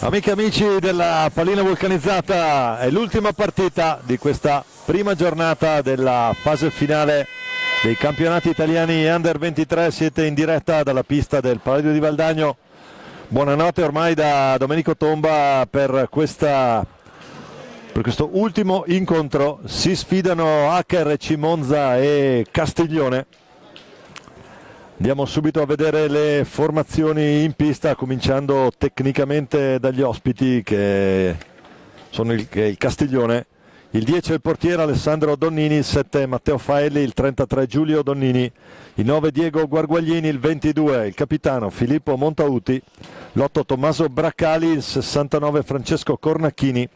Amiche e amici della pallina vulcanizzata, è l'ultima partita di questa prima giornata della fase finale dei campionati italiani Under 23. Siete in diretta dalla pista del Palladio di Valdagno. Buonanotte ormai da Domenico Tomba per questo ultimo incontro. Si sfidano HRC Monza e Castiglione. Andiamo subito a vedere le formazioni in pista, cominciando tecnicamente dagli ospiti che sono il Castiglione. Il 10 è il portiere Alessandro Donnini, il 7 Matteo Faelli, il 33 Giulio Donnini, il 9 Diego Guarguaglini, il 22 il capitano Filippo Montauti, l'8 Tommaso Braccali, il 69 Francesco Cornacchini,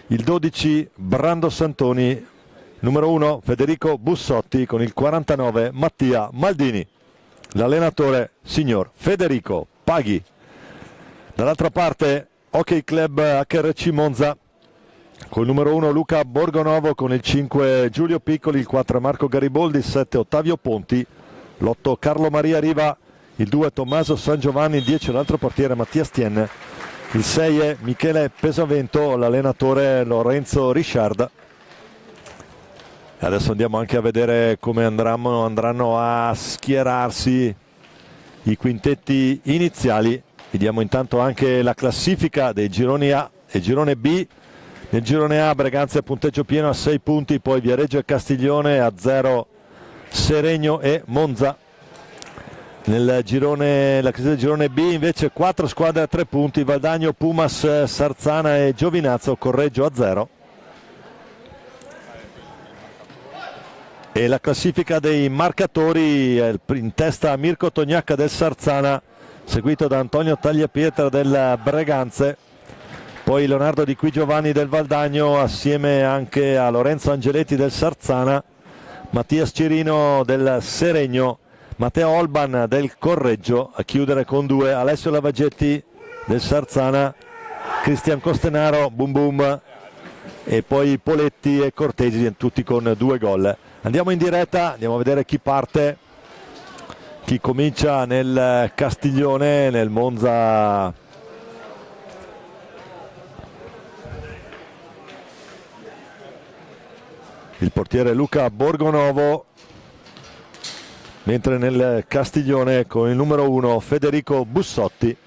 il 12 Brando Santoni, numero 1 Federico Bussotti con il 49 Mattia Maldini. L'allenatore signor Federico Paghi. Dall'altra parte Hockey Club HRC Monza con il numero 1 Luca Borgonovo, con il 5 Giulio Piccoli, il 4 Marco Gariboldi, il 7 Ottavio Ponti, l'8 Carlo Maria Riva, il 2 Tommaso San Giovanni, il 10 l'altro portiere Mattia Stien, il 6 è Michele Pesavento, l'allenatore Lorenzo Richard. Adesso andiamo anche a vedere come andranno a schierarsi i quintetti iniziali. Vediamo intanto anche la classifica dei gironi A e girone B. Nel girone A Breganze a punteggio pieno a 6 punti, poi Viareggio e Castiglione a 0 Seregno e Monza. La classifica del girone B invece 4 squadre a 3 punti, Valdagno, Pumas, Sarzana e Giovinazzo, Correggio a 0. E la classifica dei marcatori è in testa Mirko Tognacca del Sarzana, seguito da Antonio Tagliapietra del Breganze, poi Leonardo Di Qui Giovanni del Valdagno assieme anche a Lorenzo Angeletti del Sarzana, Mattias Cirino del Seregno, Matteo Olban del Correggio, a chiudere con 2 Alessio Lavagetti del Sarzana, Cristian Costenaro, Boom Boom, e poi Poletti e Cortesi, tutti con 2 gol. Andiamo in diretta, andiamo a vedere chi parte, chi comincia nel Castiglione, nel Monza. Il portiere Luca Borgonovo, mentre nel Castiglione con il numero 1 Federico Bussotti.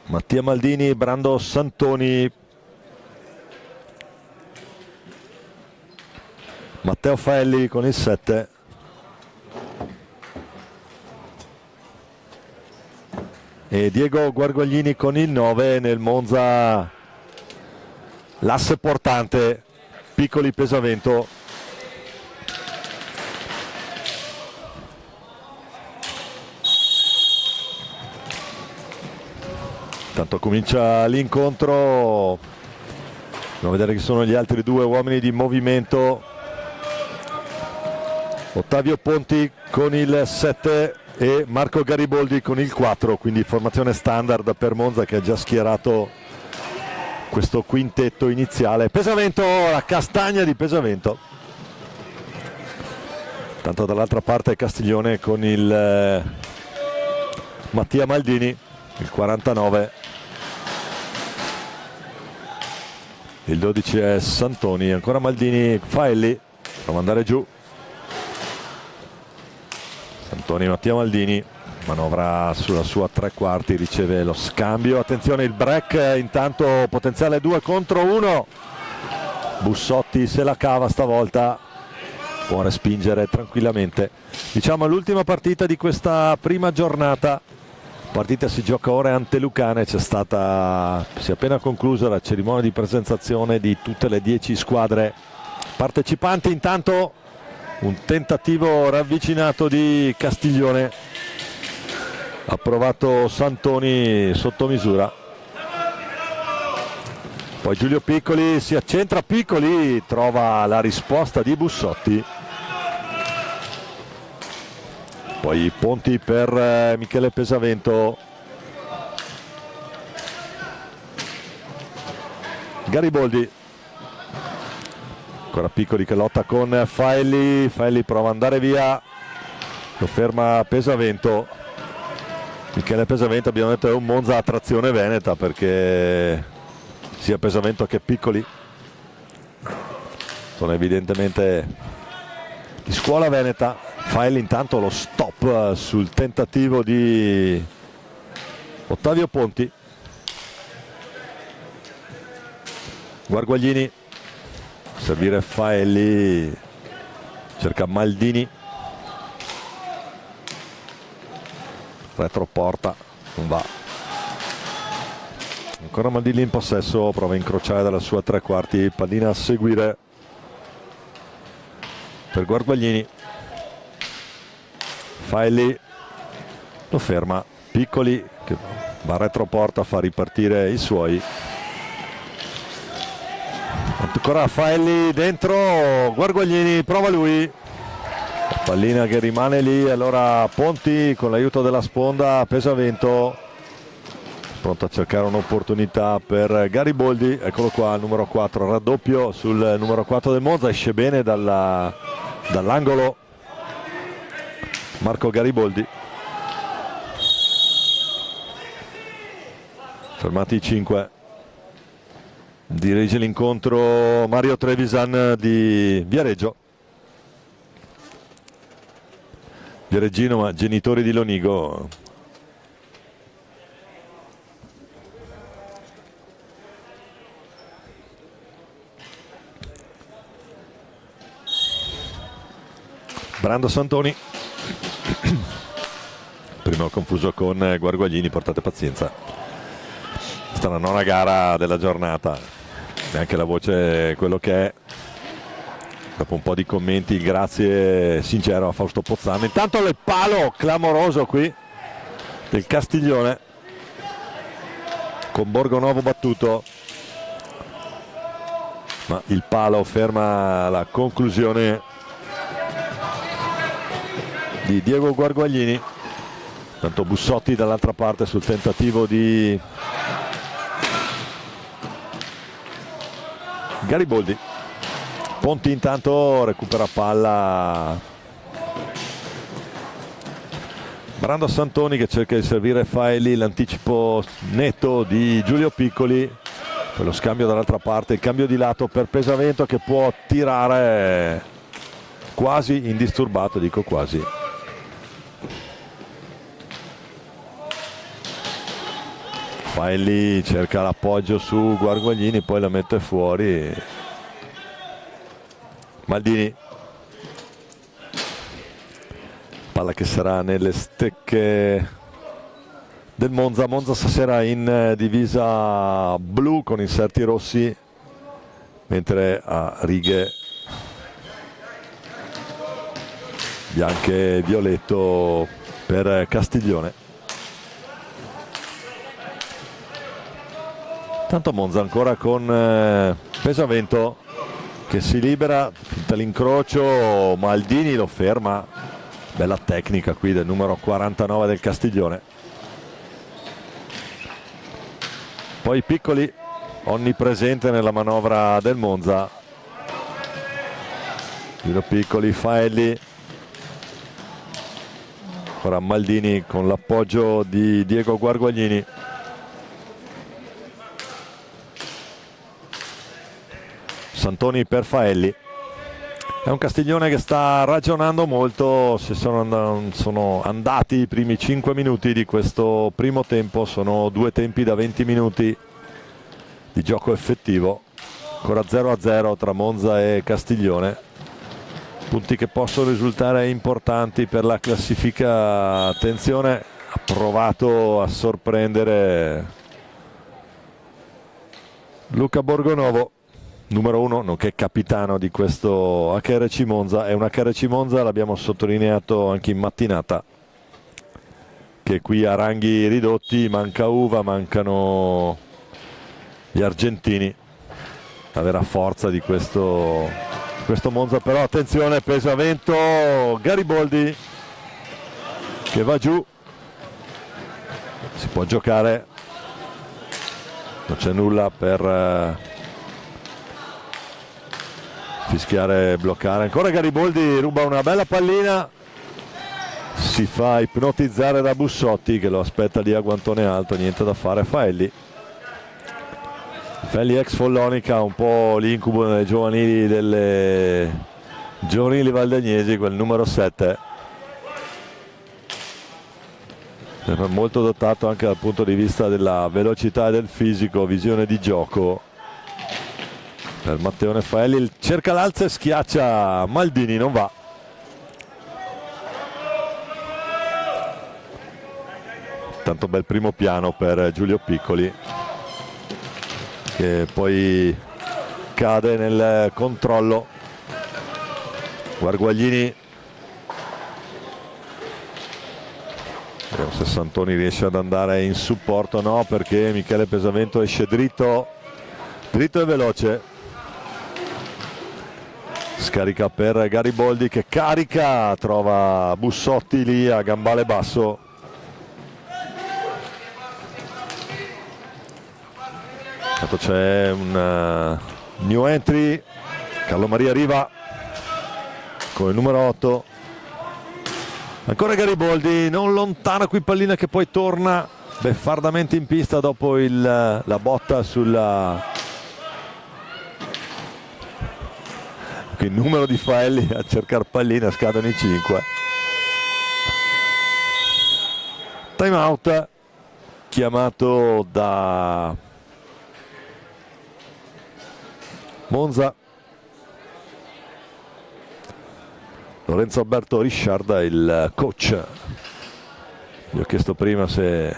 Mattia Maldini, Brando Santoni, Matteo Faelli con il 7, e Diego Guarguaglini con il 9. Nel Monza l'asse portante Piccoli Pesavento. Intanto comincia l'incontro, andiamo a vedere chi sono gli altri 2 uomini di movimento. Ottavio Ponti con il 7 e Marco Gariboldi con il 4, quindi formazione standard per Monza, che ha già schierato questo quintetto iniziale. Pesavento, la castagna di Pesavento. Tanto dall'altra parte Castiglione con il Mattia Maldini, il 49. Il 12 è Santoni, ancora Maldini, Faelli, prova ad andare giù. Santoni, Mattia Maldini, manovra sulla sua 3/4, riceve lo scambio. Attenzione il break, intanto potenziale 2 contro 1. Bussotti se la cava stavolta, può respingere tranquillamente. Diciamo l'ultima partita di questa prima giornata. Partita si gioca ora a Antelucane, si è appena conclusa la cerimonia di presentazione di tutte le 10 squadre partecipanti. Intanto un tentativo ravvicinato di Castiglione, ha provato Santoni sotto misura, poi Giulio Piccoli si accentra, Piccoli trova la risposta di Bussotti, poi Ponti per Michele Pesavento, Gariboldi Ancora Piccoli che lotta con Faelli, Faelli prova ad andare via, lo ferma Pesavento. Michele Pesavento, abbiamo detto, è un Monza a trazione veneta, perché sia Pesavento che Piccoli sono evidentemente di scuola veneta. Faelli intanto lo stop sul tentativo di Ottavio Ponti. Guarguaglini, servire Faelli, cerca Maldini, retroporta, non va. Ancora Maldini in possesso, prova a incrociare dalla sua tre quarti, pallina a seguire per Guarguaglini. Faelli lo ferma, Piccoli che va a retroporta, fa ripartire i suoi. Ancora Faelli dentro, Guarguaglini prova lui, la pallina che rimane lì. Allora Ponti con l'aiuto della sponda, Pesavento pronto a cercare un'opportunità per Gariboldi. Eccolo qua, il numero 4, raddoppio sul numero 4 del Monza, esce bene dall'angolo Marco Gariboldi. Fermati i 5. Dirige l'incontro Mario Trevisan di Viareggio. Viareggino, ma genitori di Lonigo. Brando Santoni. Prima ho confuso con Guarguaglini, portate pazienza. Questa è la nona gara della giornata. Neanche la voce quello che è. Dopo un po' di commenti, grazie sincero a Fausto Pozzano. Intanto il palo clamoroso qui del Castiglione, con Borgonovo battuto, ma il palo ferma la conclusione di Diego Guarguaglini. Tanto Bussotti dall'altra parte sul tentativo di Gariboldi. Ponti intanto recupera palla. Brando Santoni che cerca di servire Faelli, l'anticipo netto di Giulio Piccoli, poi lo scambio dall'altra parte, il cambio di lato per Pesavento che può tirare quasi indisturbato, dico quasi. Faelli cerca l'appoggio su Guarguaglini, poi la mette fuori. Maldini, palla che sarà nelle stecche del Monza. Monza stasera in divisa blu con inserti rossi, mentre a righe bianche e violetto per Castiglione. Tanto Monza ancora con Pesavento che si libera, finta l'incrocio, Maldini lo ferma. Bella tecnica qui del numero 49 del Castiglione. Poi Piccoli, onnipresente nella manovra del Monza. Giro Piccoli, Faelli. Ora Maldini con l'appoggio di Diego Guarguaglini. Santoni per Faelli. È un Castiglione che sta ragionando molto. Se sono andati i primi 5 minuti di questo primo tempo, sono due tempi da 20 minuti di gioco effettivo. Ancora 0-0 tra Monza e Castiglione, punti che possono risultare importanti per la classifica. Attenzione, ha provato a sorprendere Luca Borgonovo, numero 1, nonché capitano di questo HRC Monza. È un HRC Monza, l'abbiamo sottolineato anche in mattinata, che qui a ranghi ridotti manca Uva, mancano gli argentini, la vera forza di questo Monza. Però attenzione, Pesavento, Gariboldi che va giù, si può giocare, non c'è nulla per fischiare e bloccare. Ancora Gariboldi ruba una bella pallina, si fa ipnotizzare da Bussotti che lo aspetta lì a guantone alto, niente da fare. Faelli ex Follonica, un po' l'incubo nelle giovanili delle giovanili valdagnesi, quel numero 7, molto dotato anche dal punto di vista della velocità e del fisico, visione di gioco. Per Matteone Faelli cerca l'alza e schiaccia Maldini, non va. Tanto bel primo piano per Giulio Piccoli, che poi cade nel controllo. Guarguaglini, vediamo se Santoni riesce ad andare in supporto. No, perché Michele Pesavento esce dritto e veloce. Scarica per Gariboldi che carica, trova Bussotti lì a gambale basso. Intanto c'è un new entry, Carlo Maria Riva con il numero 8. Ancora Gariboldi, non lontano qui pallina che poi torna beffardamente in pista dopo la botta sulla... Il numero di Faelli a cercare pallina, scadono i 5. Time out chiamato da Monza. Lorenzo Alberto Risciarda, il coach. Gli ho chiesto prima se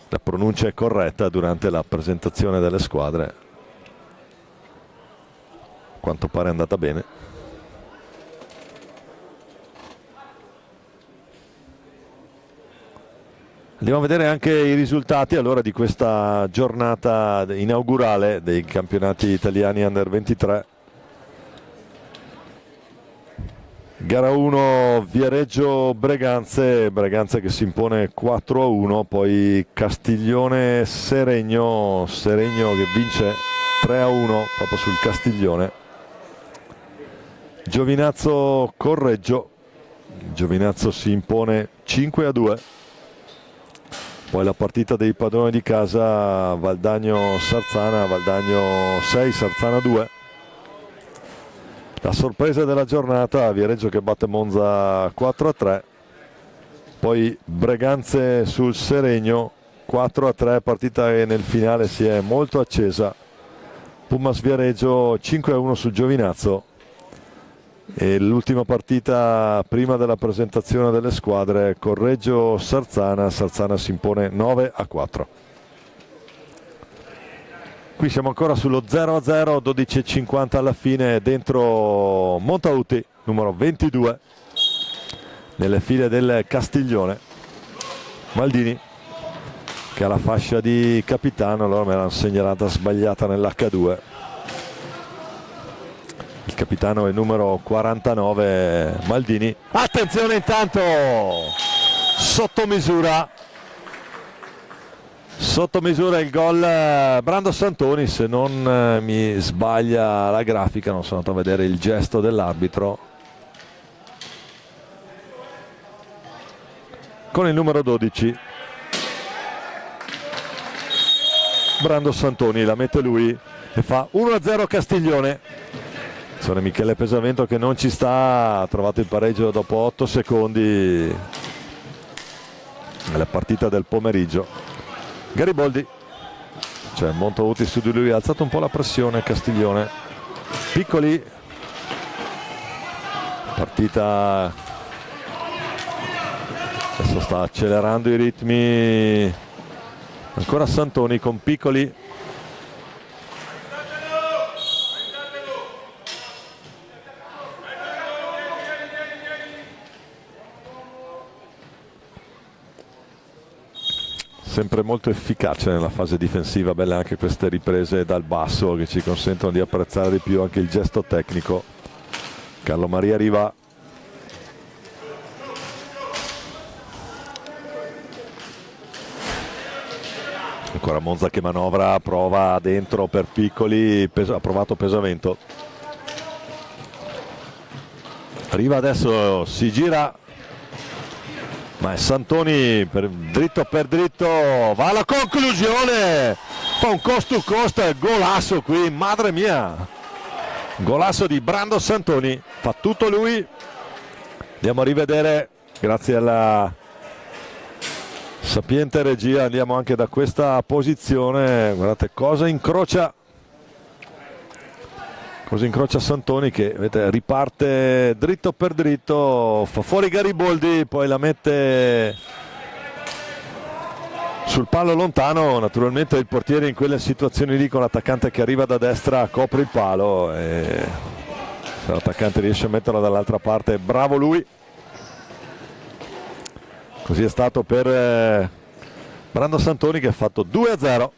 la pronuncia è corretta durante la presentazione delle squadre. A quanto pare è andata bene. Andiamo a vedere anche i risultati allora di questa giornata inaugurale dei campionati italiani Under 23. Gara 1 Viareggio Breganze che si impone 4-1, poi Castiglione Seregno che vince 3-1 proprio sul Castiglione. Giovinazzo Correggio, Giovinazzo si impone 5-2. Poi la partita dei padroni di casa Valdagno-Sarzana, Valdagno 6, Sarzana 2. La sorpresa della giornata, Viareggio che batte Monza 4-3. Poi Breganze sul Seregno 4-3, partita che nel finale si è molto accesa. Pumas Viareggio 5-1 sul Giovinazzo. E l'ultima partita prima della presentazione delle squadre, Correggio Sarzana si impone 9-4. Qui siamo ancora sullo 0-0, 12:50 alla fine dentro Montauti, numero 22, nelle file del Castiglione. Maldini che ha la fascia di capitano, allora me l'hanno segnalata sbagliata nell'H2. Il capitano è il numero 49 Maldini. Attenzione intanto, sotto misura il gol Brando Santoni, se non mi sbaglia la grafica, non sono andato a vedere il gesto dell'arbitro. Con il numero 12 Brando Santoni, la mette lui e fa 1-0 Castiglione. Sono Michele Pesavento che non ci sta, ha trovato il pareggio dopo 8 secondi nella partita del pomeriggio. Gariboldi, c'è Montauti su di lui, ha alzato un po' la pressione Castiglione. Piccoli, partita adesso sta accelerando i ritmi, ancora Santoni con Piccoli. Sempre molto efficace nella fase difensiva, belle anche queste riprese dal basso che ci consentono di apprezzare di più anche il gesto tecnico. Carlo Maria Riva, ancora Monza che manovra, prova dentro per Piccoli, ha provato Pesavento. Riva adesso si gira, ma è Santoni dritto per dritto, va alla conclusione, fa un cost to cost, golasso qui, madre mia, golasso di Brando Santoni, fa tutto lui. Andiamo a rivedere, grazie alla sapiente regia, andiamo anche da questa posizione, guardate cosa incrocia Santoni, che vedete, riparte dritto per dritto, fa fuori Gariboldi, poi la mette sul palo lontano. Naturalmente il portiere in quelle situazioni lì, con l'attaccante che arriva da destra, copre il palo e se l'attaccante riesce a metterlo dall'altra parte, bravo lui. Così è stato per Brando Santoni, che ha fatto 2-0,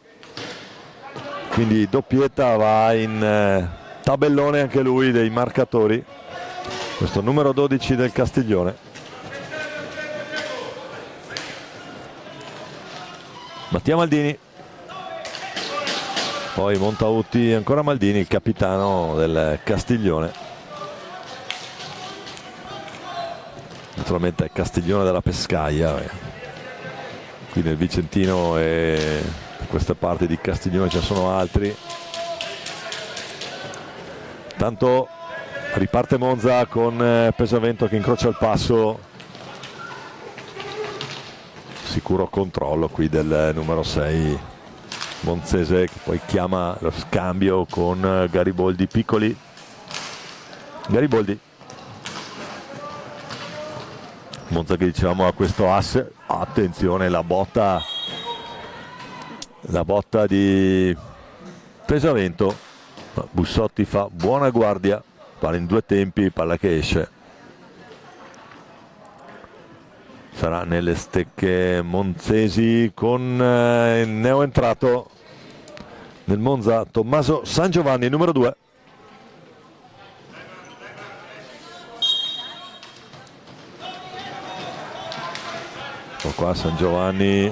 quindi doppietta, va in tabellone anche lui dei marcatori, questo numero 12 del Castiglione. Mattia Maldini, poi Montauti, ancora Maldini, il capitano del Castiglione. Naturalmente è Castiglione della Pescaia, qui nel Vicentino e in queste parti di Castiglione ce ne sono altri. Tanto riparte Monza con Pesavento che incrocia il passo, sicuro controllo qui del numero 6 monzese, che poi chiama lo scambio con Gariboldi. Piccoli, Gariboldi, Monza che dicevamo ha questo asse, attenzione la botta di Pesavento, Bussotti fa buona guardia, palla in due tempi, palla che esce, sarà nelle stecche monzesi con il neoentrato nel Monza Tommaso San Giovanni, numero 2. Qua San Giovanni,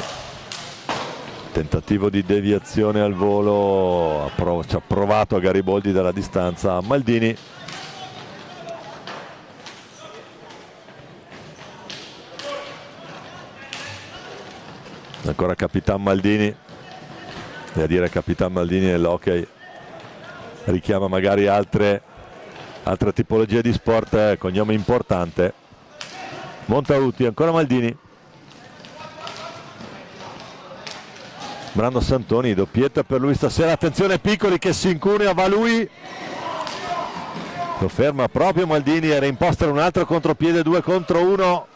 tentativo di deviazione al volo, ci ha provato a Gariboldi dalla distanza. Maldini, ancora Capitan Maldini, e a dire Capitan Maldini nell'hockey richiama magari altre tipologie di sport, cognome importante. Montauti, ancora Maldini, Brando Santoni, doppietta per lui stasera, attenzione Piccoli che si incunea, va lui, lo ferma proprio Maldini e reimposta un altro contropiede, 2 contro 1,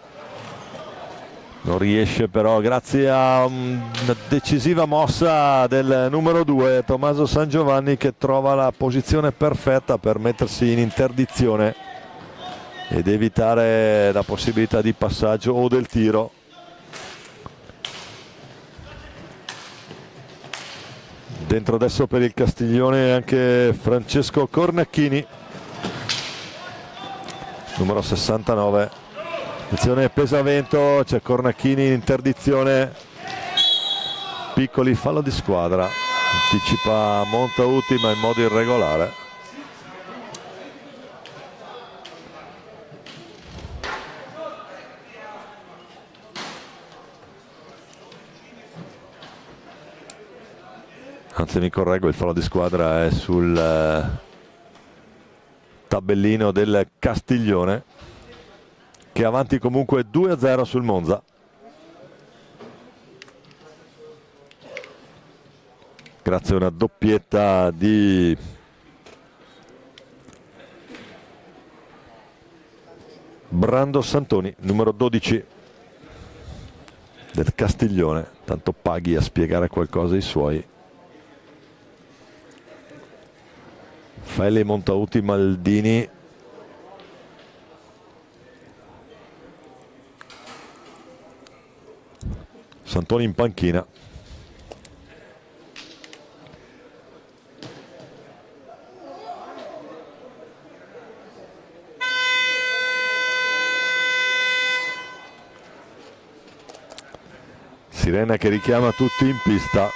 non riesce però, grazie a una decisiva mossa del numero 2 Tommaso San Giovanni, che trova la posizione perfetta per mettersi in interdizione ed evitare la possibilità di passaggio o del tiro. Dentro adesso per il Castiglione anche Francesco Cornacchini, numero 69. Attenzione Pesavento, c'è Cornacchini in interdizione, Piccoli, fallo di squadra, anticipa Montauti ma in modo irregolare. Anzi, mi correggo, il fallo di squadra è sul tabellino del Castiglione, che è avanti comunque 2-0 sul Monza. Grazie a una doppietta di Brando Santoni, numero 12 del Castiglione. Tanto paghi a spiegare qualcosa ai suoi. Felli, Montauti, Maldini, Santoni in panchina. Sirena che richiama tutti in pista.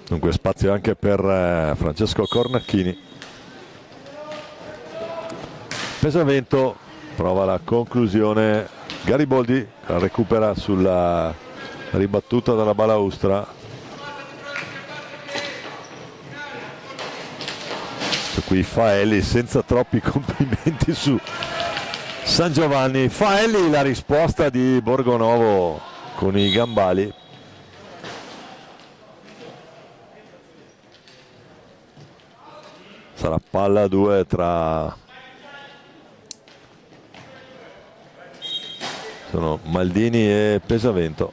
Dunque spazio anche per Francesco Cornacchini. Pesavento prova la conclusione, Gariboldi la recupera sulla ribattuta dalla balaustra. Qui Faelli senza troppi complimenti su San Giovanni. Faelli, la risposta di Borgonovo con i gambali. Sarà palla a 2 tra sono Maldini e Pesavento.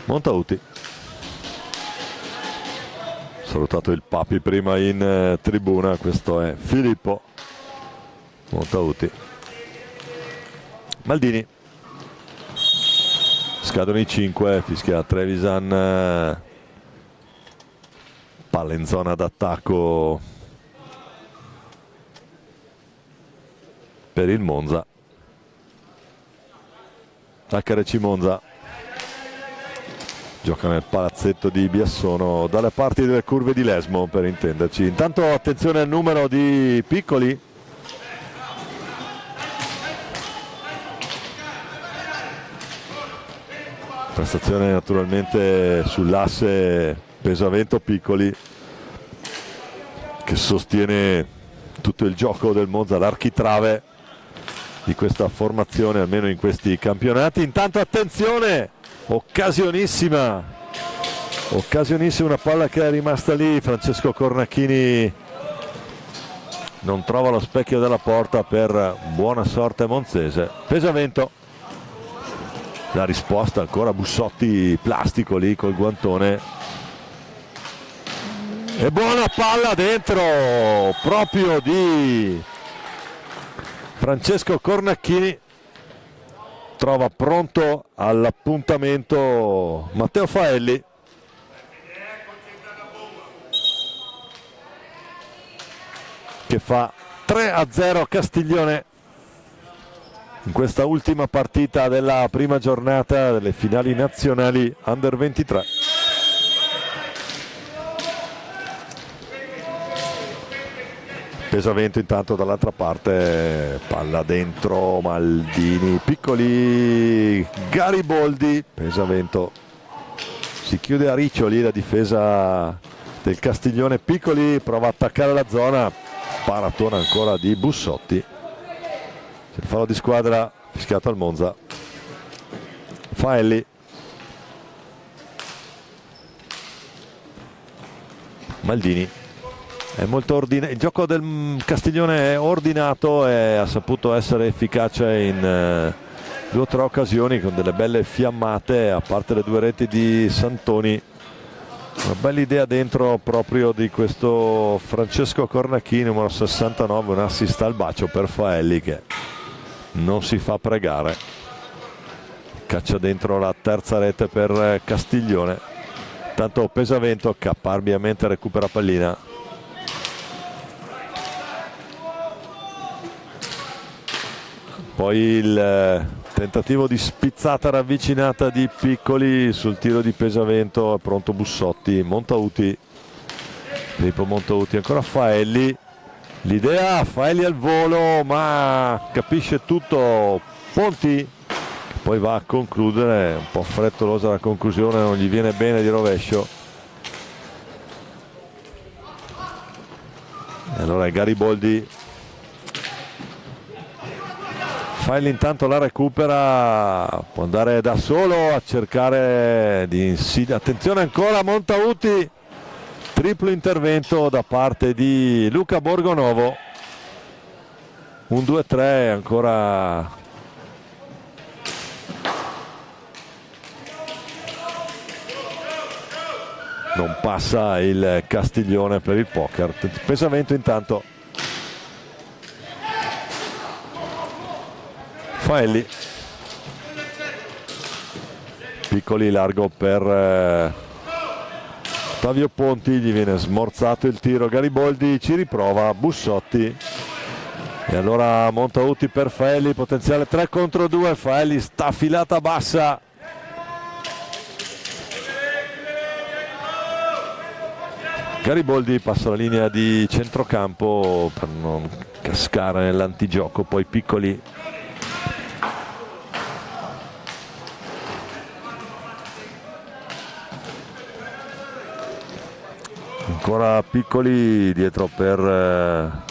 Montauti, salutato il Papi prima in tribuna, questo è Filippo Montauti. Maldini, scadono i 5, fischia Trevisan, palla in zona d'attacco per il Monza. HRC Monza gioca nel palazzetto di Biassono, dalle parti delle curve di Lesmo per intenderci. Intanto attenzione al numero di Piccoli, prestazione naturalmente sull'asse Pesavento Piccoli, che sostiene tutto il gioco del Monza, l'architrave di questa formazione almeno in questi campionati. Intanto attenzione, occasionissima una palla che è rimasta lì. Francesco Cornacchini non trova lo specchio della porta per buona sorte monzese. Pesavento, la risposta ancora Bussotti plastico lì col guantone, e buona palla dentro proprio di Francesco Cornacchini. Trova pronto all'appuntamento Matteo Faelli, che fa 3-0 Castiglione in questa ultima partita della prima giornata delle finali nazionali Under 23. Pesavento intanto dall'altra parte, palla dentro, Maldini, Piccoli, Gariboldi. Pesavento si chiude a riccioli la difesa del Castiglione. Piccoli prova a attaccare la zona, paratona ancora di Bussotti. Il fallo di squadra fischiato al Monza. Faelli, Maldini. È molto il gioco del Castiglione è ordinato e ha saputo essere efficace in 2 o 3 occasioni con delle belle fiammate, a parte le 2 reti di Santoni. Una bella idea dentro proprio di questo Francesco Cornacchini, numero 69, un assist al bacio per Faelli che non si fa pregare. Caccia dentro la terza rete per Castiglione. Tanto Pesavento caparbiamente recupera pallina. Poi il tentativo di spizzata ravvicinata di Piccoli sul tiro di Pesavento, è pronto Bussotti. Montauti, Filippo Montauti, ancora Faelli, l'idea Faelli al volo ma capisce tutto Ponti, che poi va a concludere, un po' frettolosa la conclusione, non gli viene bene di rovescio. E allora Gariboldi, Faelli intanto la recupera, può andare da solo a cercare di attenzione ancora Montauti, triplo intervento da parte di Luca Borgonovo. Un 2-3 ancora. Non passa il Castiglione per il poker. Pesavento intanto. Faelli, Piccoli largo per Ottavio Ponti, gli viene smorzato il tiro. Gariboldi ci riprova, Bussotti, e allora Montauti per Faelli, potenziale 3 contro 2. Faelli sta filata bassa, Gariboldi passa la linea di centrocampo per non cascare nell'antigioco, poi Piccoli ancora Piccoli dietro per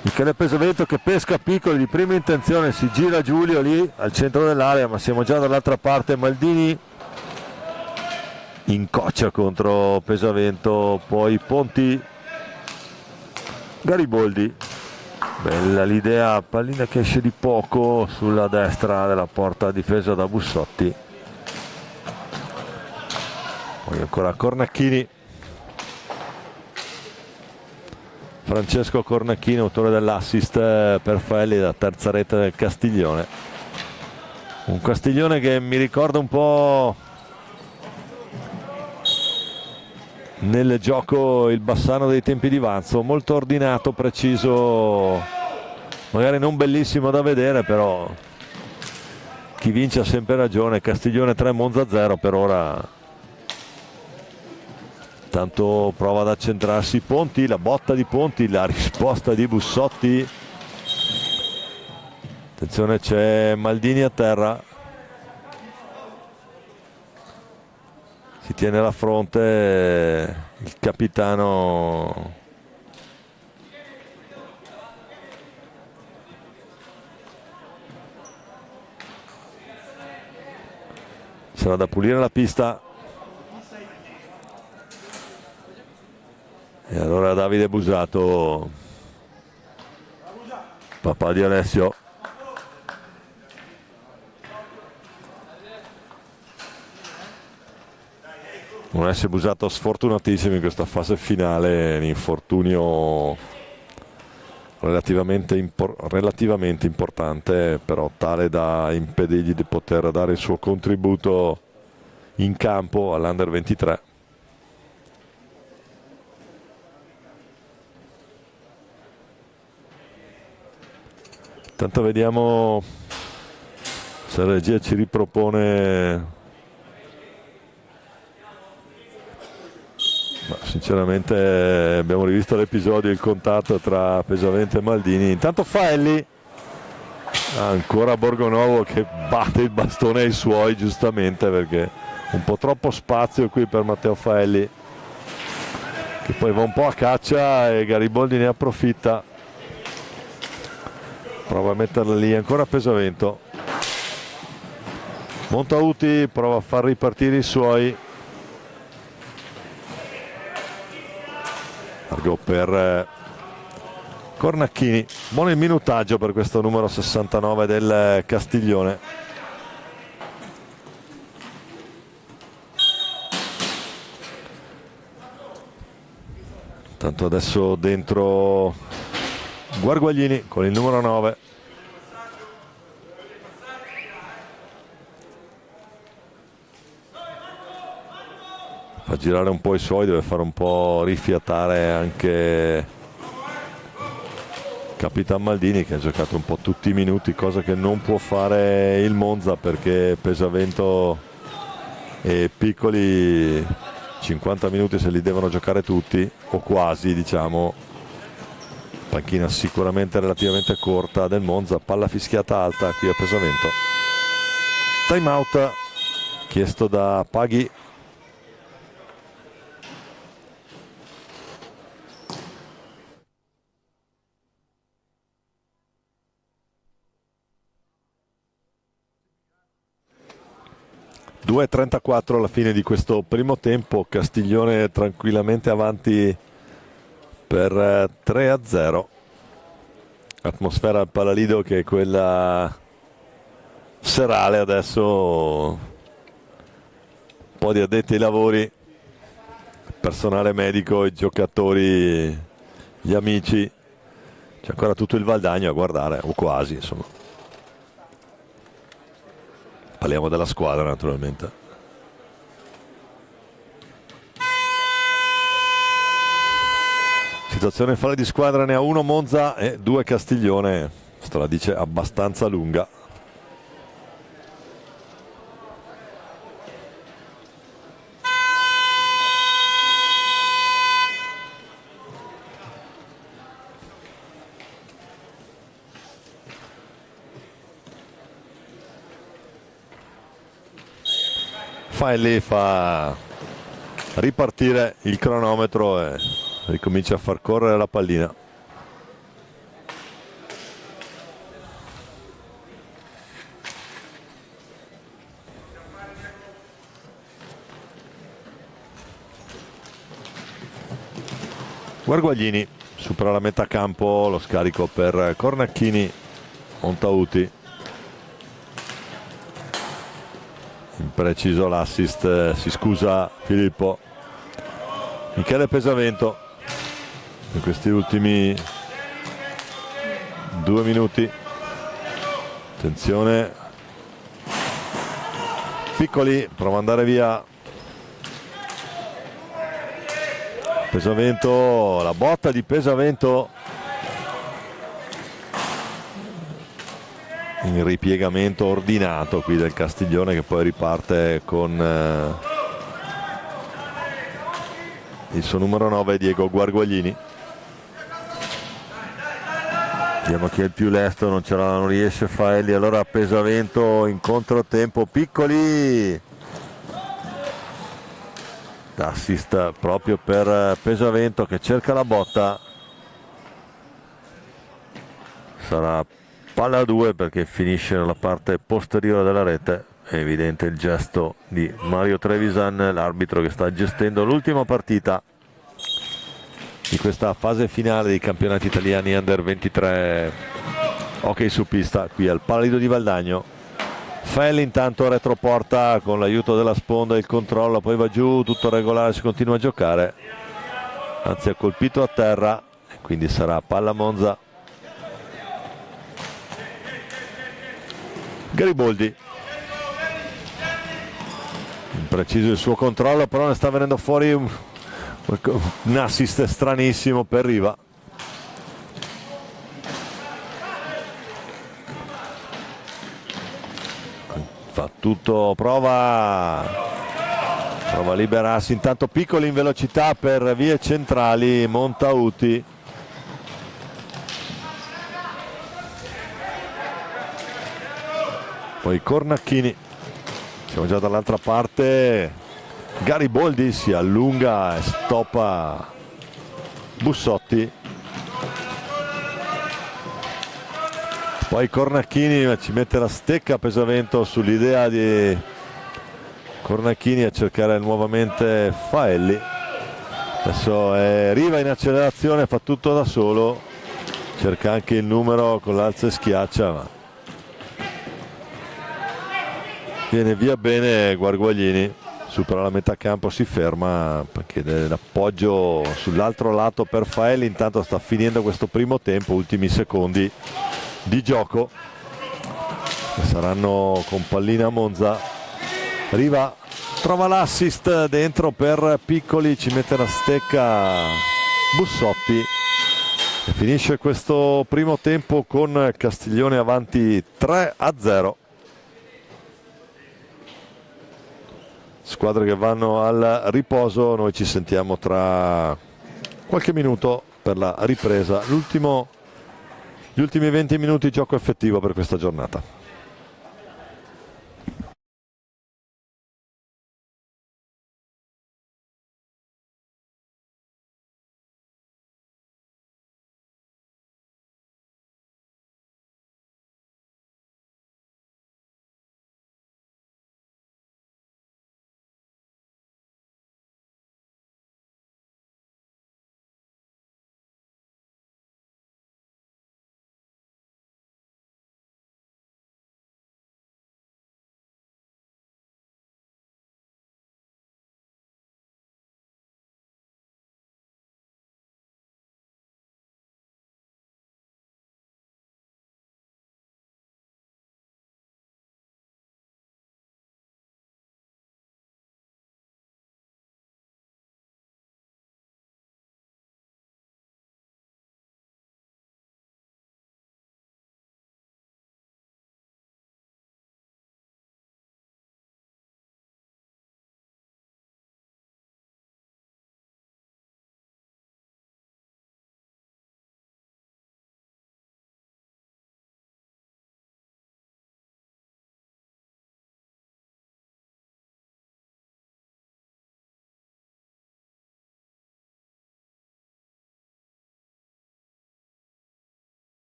Michele Pesavento che pesca Piccoli di prima intenzione, si gira Giulio lì al centro dell'area, ma siamo già dall'altra parte. Maldini incoccia contro Pesavento, poi Ponti, Gariboldi, bella l'idea, pallina che esce di poco sulla destra della porta difesa da Bussotti, poi ancora Cornacchini, Francesco Cornacchini, autore dell'assist per Felli, da terza rete del Castiglione, un Castiglione che mi ricorda un po' nel gioco il Bassano dei tempi di Vanzo, molto ordinato, preciso, magari non bellissimo da vedere, però chi vince ha sempre ragione. Castiglione 3, Monza 0 per ora. Tanto prova ad accentrarsi Ponti, la botta di Ponti, la risposta di Bussotti. Attenzione, c'è Maldini a terra, si tiene la fronte il capitano sarà da pulire la pista, e allora Davide Busato, papà di Alessio, un S Busato sfortunatissimo in questa fase finale, un infortunio relativamente importante, però tale da impedirgli di poter dare il suo contributo in campo all'Under 23. Intanto vediamo se la regia ci ripropone. Ma sinceramente abbiamo rivisto l'episodio, il contatto tra Pesavento e Maldini. Intanto Faelli, ancora Borgonovo che batte il bastone ai suoi, giustamente, perché un po' troppo spazio qui per Matteo Faelli, che poi va un po' a caccia e Gariboldi ne approfitta, prova a metterla lì. Ancora Pesavento, Montauti prova a far ripartire i suoi, largo per Cornacchini. Buono il minutaggio per questo numero 69 del Castiglione. Tanto adesso dentro Guarguaglini con il numero 9. Fa girare un po' i suoi, deve fare un po' rifiatare anche Capitan Maldini, che ha giocato un po' tutti i minuti, cosa che non può fare il Monza, perché Pesavento e Piccoli 50 minuti se li devono giocare tutti, o quasi, diciamo. Panchina sicuramente relativamente corta del Monza, palla fischiata alta qui a Pesavento. Time out chiesto da Paghi. (2:34) alla fine di questo primo tempo, Castiglione tranquillamente avanti per 3-0. Atmosfera al Palalido che è quella serale adesso, un po' di addetti ai lavori, personale medico, i giocatori, gli amici, c'è ancora tutto il Valdagno a guardare, o quasi, insomma. Parliamo della squadra, naturalmente. Situazione fuori di squadra, ne ha uno Monza e 2 Castiglione. Questo la dice abbastanza lunga. Faelli fa ripartire il cronometro e ricomincia a far correre la pallina. Guarguaglini supera la metà campo, lo scarico per Cornacchini, Montauti. Impreciso l'assist, si scusa Filippo. Michele Pesavento in questi ultimi 2 minuti. Attenzione, Piccoli prova ad andare via. Pesavento, la botta di Pesavento in ripiegamento ordinato qui del Castiglione, che poi riparte con il suo numero 9 Diego Guarguaglini. Vediamo chi è il più lesto, non riesce Faelli, allora Pesavento in controtempo. Piccoli, assist proprio per Pesavento che cerca la botta. Sarà palla a 2 perché finisce nella parte posteriore della rete. È evidente il gesto di Mario Trevisan, l'arbitro che sta gestendo l'ultima partita di questa fase finale dei campionati italiani Under 23 hockey su pista qui al Pallido di Valdagno. Faelli intanto retroporta con l'aiuto della sponda, il controllo, poi va giù, tutto regolare, si continua a giocare, anzi ha colpito a terra e quindi sarà palla Monza. Gariboldi, impreciso il suo controllo, però ne sta venendo fuori un assist stranissimo per Riva. Fa tutto, prova a liberarsi, intanto Piccoli in velocità per vie centrali, Montauti. Poi Cornacchini, siamo già dall'altra parte. Gariboldi si allunga e stoppa Bussotti. Poi Cornacchini ci mette la stecca Pesavento sull'idea di Cornacchini a cercare nuovamente Faelli. Adesso è Riva in accelerazione, fa tutto da solo, cerca anche il numero con l'alza e schiaccia, ma viene via bene Guarguaglini. Supera la metà campo, si ferma perché l'appoggio sull'altro lato per Faelli. Intanto sta finendo questo primo tempo, ultimi secondi di gioco, saranno con pallina Monza. Riva trova l'assist dentro per Piccoli, ci mette la stecca Bussotti e finisce questo primo tempo con Castiglione avanti 3-0. Squadre che vanno al riposo, noi ci sentiamo tra qualche minuto per la ripresa, gli ultimi 20 minuti gioco effettivo per questa giornata.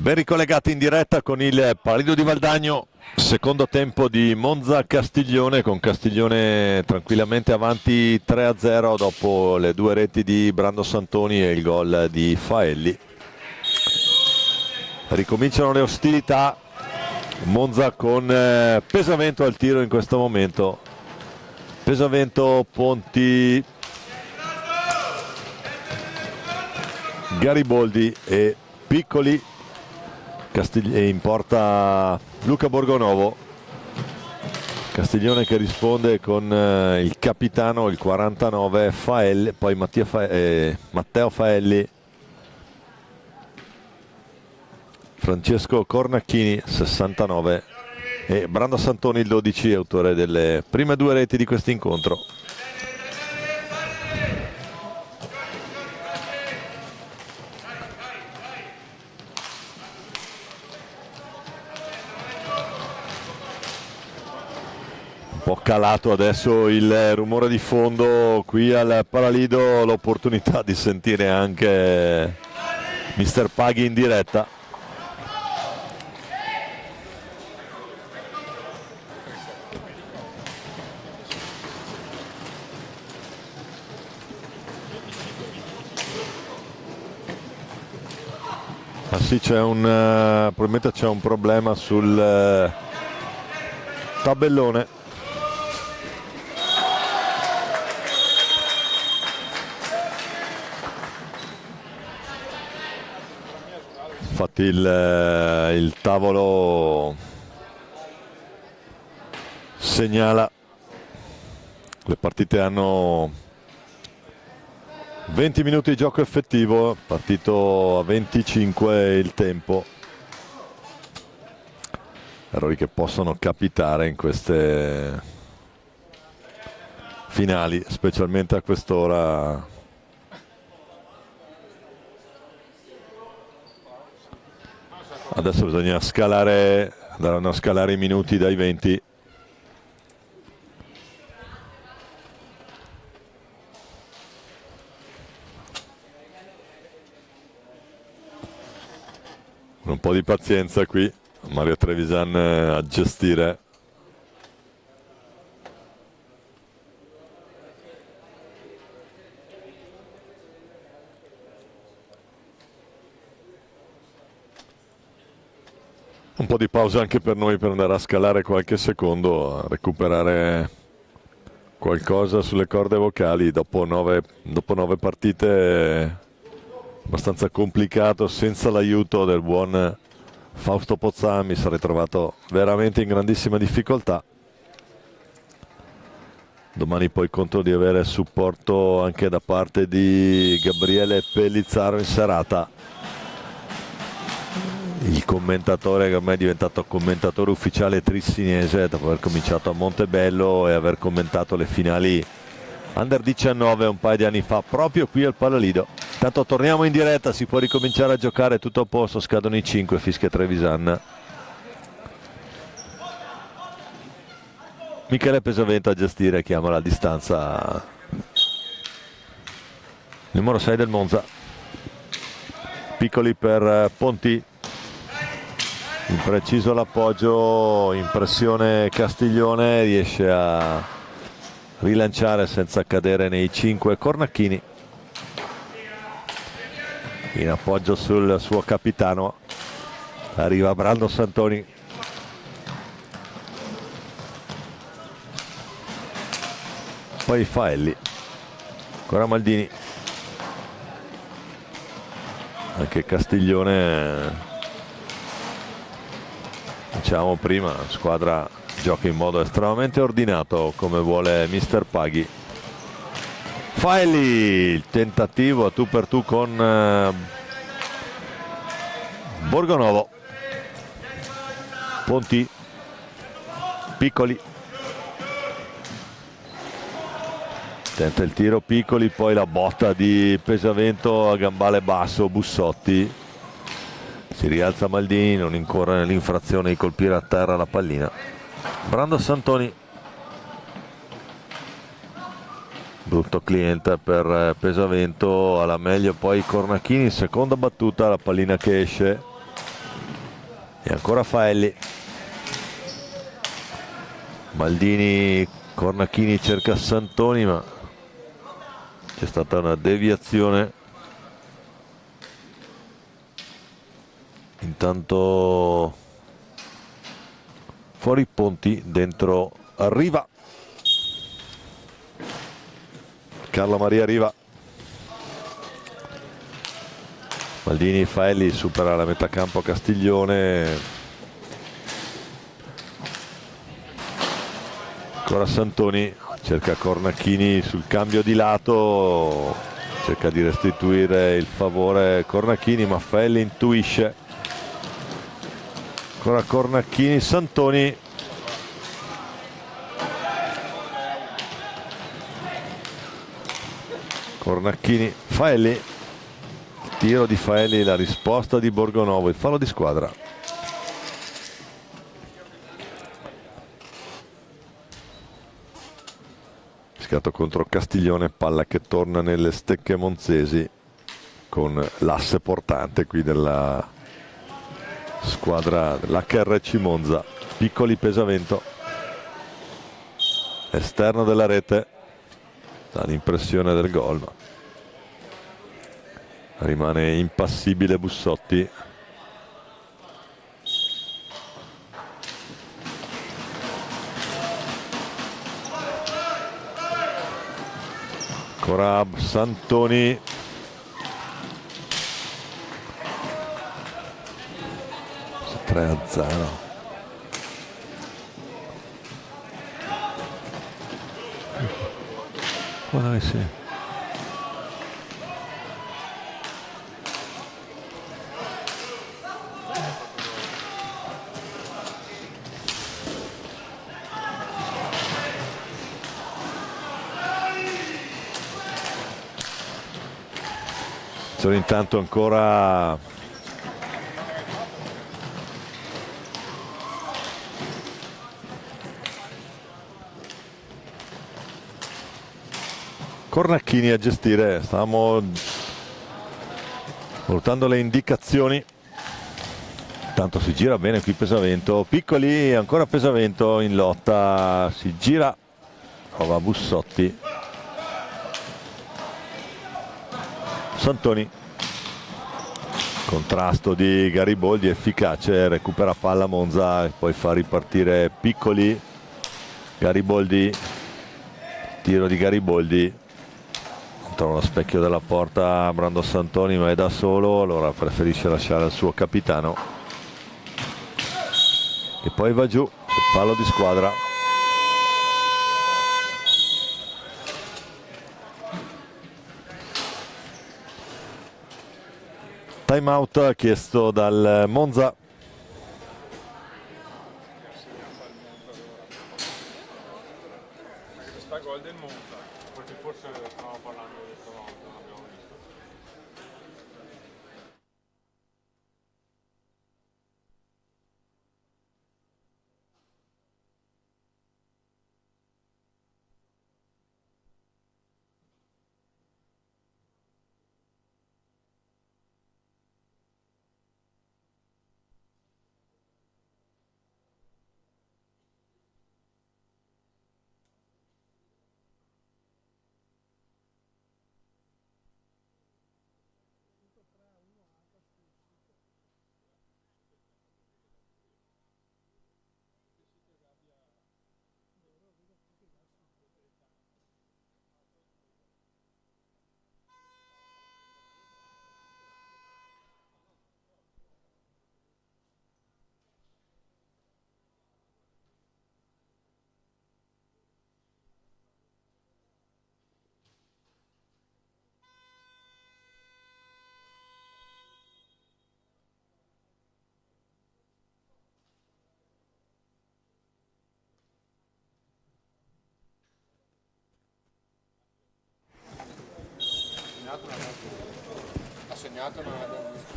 Ben ricollegati in diretta con il Pallido di Valdagno, secondo tempo di Monza-Castiglione, con Castiglione tranquillamente avanti 3-0 dopo le due reti di Brando Santoni e il gol di Faelli. Ricominciano le ostilità, Monza con Pesavento al tiro in questo momento. Pesavento, Ponti, Gariboldi e Piccoli. In porta Luca Borgonovo. Castiglione che risponde con il capitano, il 49, Faelli, poi Matteo Faelli, Francesco Cornacchini, 69, e Brando Santoni, il 12, autore delle prime due reti di questo incontro. Un po' calato adesso il rumore di fondo qui al Palalido, l'opportunità di sentire anche Mister Paghi in diretta. Ah sì, probabilmente c'è un problema sul tabellone. Infatti il tavolo segnala le partite hanno 20 minuti di gioco effettivo, partito a 25 il tempo. Errori che possono capitare in queste finali, specialmente a quest'ora. Adesso bisogna andranno a scalare i minuti dai 20. Un po' di pazienza qui, Mario Trevisan a gestire. Un po' di pausa anche per noi per andare a scalare qualche secondo, a recuperare qualcosa sulle corde vocali dopo nove partite. Abbastanza complicato, senza l'aiuto del buon Fausto Pozzan mi sarei trovato veramente in grandissima difficoltà. Domani poi conto di avere supporto anche da parte di Gabriele Pellizzaro in serata, il commentatore che ormai è diventato commentatore ufficiale trissinese dopo aver cominciato a Montebello e aver commentato le finali Under 19 un paio di anni fa proprio qui al Palalido. Intanto torniamo in diretta, si può ricominciare a giocare, tutto a posto, scadono i 5, fischia Trevisan. Michele Pesavento a gestire, chiama la distanza numero 6 del Monza. Piccoli per Ponti, impreciso l'appoggio, impressione Castiglione, riesce a rilanciare senza cadere nei 5 Cornacchini. In appoggio sul suo capitano arriva Brando Santoni, poi Faelli, ancora Maldini, anche Castiglione, diciamo prima, la squadra gioca in modo estremamente ordinato come vuole Mister Paghi. Faelli, il tentativo a tu per tu con Borgonovo. Ponti, Piccoli, tenta il tiro Piccoli, poi la botta di Pesavento a gambale basso, Bussotti, si rialza Maldini, non incorre nell'infrazione di colpire a terra la pallina. Brando Santoni, brutto cliente per Pesavento, alla meglio poi Cornacchini, seconda battuta, la pallina che esce e ancora Faelli. Maldini, Cornacchini cerca Santoni, ma c'è stata una deviazione. Intanto fuori Ponti, dentro Riva, Carlo Maria Riva. Maldini, Faelli, supera la metà campo Castiglione. Ancora Santoni, cerca Cornacchini sul cambio di lato, cerca di restituire il favore Cornacchini, ma Faelli intuisce. Ancora Cornacchini, Santoni. Cornacchini, Faelli. Il tiro di Faelli, la risposta di Borgonovo, il fallo di squadra. Fischiato contro Castiglione, palla che torna nelle stecche monzesi con l'asse portante qui della squadra dell'HRC Monza. Piccoli Pesavento, esterno della rete, dà l'impressione del gol, ma rimane impassibile Bussotti. Ancora Santoni. Su 3-0. Guarda che sì. Sono intanto ancora Cornacchini a gestire. Stavamo valutando le indicazioni. Tanto si gira bene qui Pesavento. Piccoli, ancora Pesavento in lotta, si gira, prova Bussotti. Santoni, contrasto di Gariboldi, efficace, recupera palla Monza e poi fa ripartire Piccoli. Gariboldi, tiro di Gariboldi, contro lo specchio della porta Brando Santoni, ma è da solo, allora preferisce lasciare al suo capitano e poi va giù, il fallo di squadra. Time out chiesto dal Monza. Sta gol del Monza, perché forse stavamo parlando del Toronto, non abbiamo visto. Ha segnato, non l'abbiamo visto.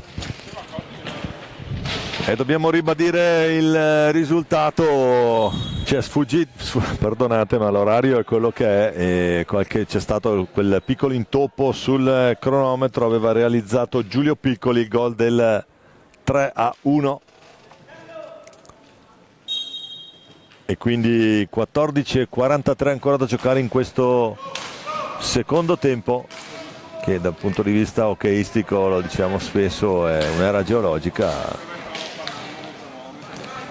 E dobbiamo ribadire il risultato, ci è sfuggito, perdonate ma l'orario è quello che è, e c'è stato quel piccolo intoppo sul cronometro, aveva realizzato Giulio Piccoli, gol del 3-1. e quindi 14:43 ancora da giocare in questo secondo tempo, che dal punto di vista hockeyistico, lo diciamo spesso, è un'era geologica.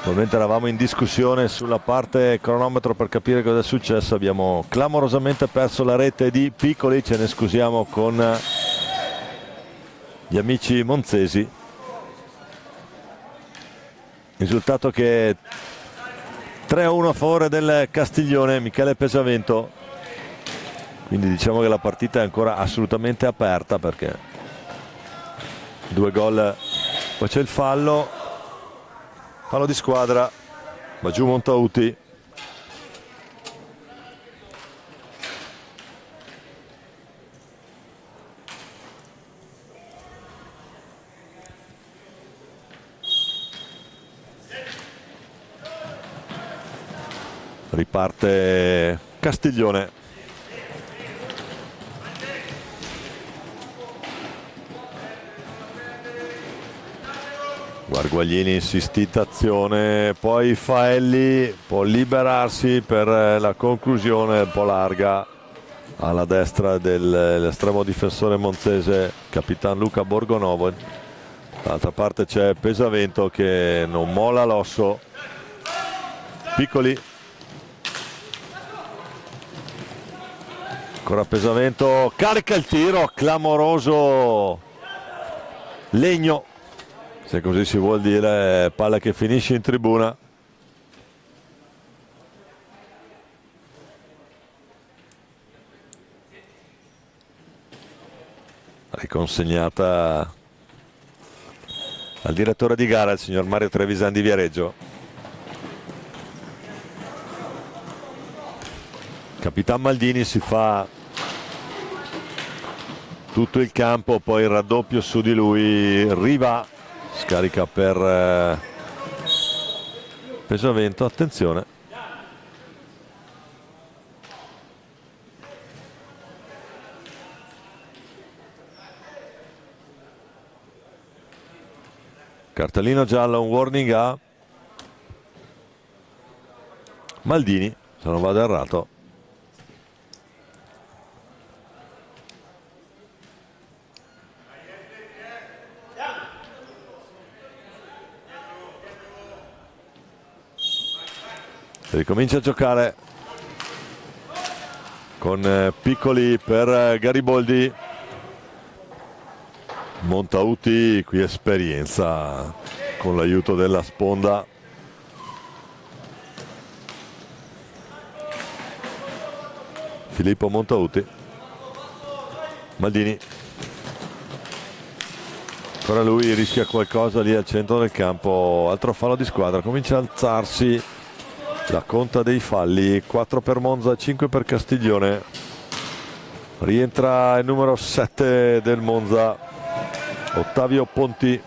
Probabilmente eravamo in discussione sulla parte cronometro per capire cosa è successo. Abbiamo clamorosamente perso la rete di Piccoli, ce ne scusiamo con gli amici monzesi. Risultato che 3-1 a favore del Castiglione, Michele Pesavento. Quindi diciamo che la partita è ancora assolutamente aperta, perché 2 gol, poi c'è il fallo di squadra, va giù Montauti. Riparte Castiglione. Guarguaglini, insistitazione, poi Faelli può liberarsi per la conclusione un po' larga alla destra dell'estremo difensore monzese, Capitan Luca Borgonovo. Dall'altra parte c'è Pesavento che non molla l'osso. Piccoli, ancora Pesavento, carica il tiro, clamoroso Legno, se così si vuol dire, palla che finisce in tribuna. Riconsegnata al direttore di gara, il signor Mario Trevisan di Viareggio. Capitan Maldini si fa tutto il campo, poi il raddoppio su di lui. Riva scarica per Pesavento, attenzione. Cartellino giallo, un warning a Maldini, se non vado errato. Ricomincia a giocare con Piccoli per Gariboldi. Montauti, qui esperienza con l'aiuto della sponda. Filippo Montauti. Maldini. Ancora lui, rischia qualcosa lì al centro del campo. Altro fallo di squadra, comincia a alzarsi la conta dei falli. 4 per Monza, 5 per Castiglione. Rientra il numero 7 del Monza, Ottavio Ponti.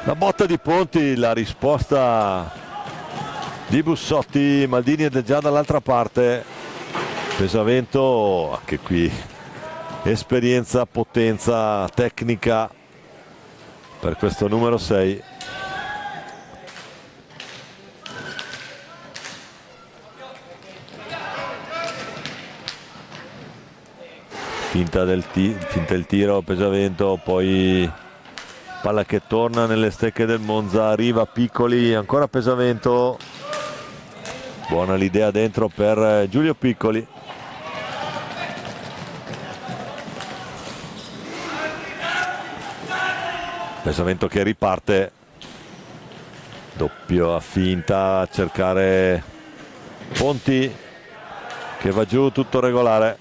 La botta di Ponti, la risposta di Bussotti. Maldini è già dall'altra parte. Pesavento, anche qui esperienza, potenza, tecnica per questo numero 6. Finta il tiro Pesavento, poi palla che torna nelle stecche del Monza. Arriva Piccoli, ancora Pesavento, buona l'idea dentro per Giulio Piccoli. Pesavento che riparte, doppio a finta a cercare Ponti che va giù, tutto regolare.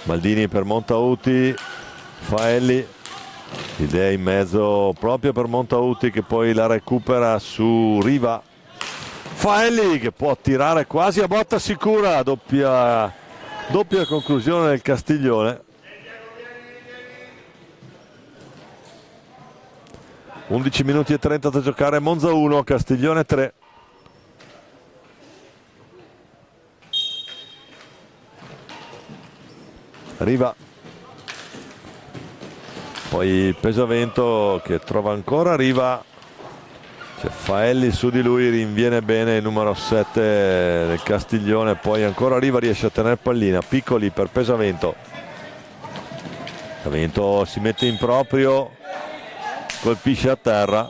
Maldini per Montauti, Faelli, idea in mezzo proprio per Montauti che poi la recupera su Riva. Faelli che può tirare quasi a botta sicura, doppia conclusione del Castiglione. 11 minuti e 30 da giocare, Monza 1, Castiglione 3. Riva, poi Pesavento che trova ancora Riva, C'è Faelli su di lui, rinviene bene il numero 7 del Castiglione, poi ancora arriva, riesce a tenere pallina. Piccoli per Pesavento. Pesavento si mette in proprio, colpisce a terra.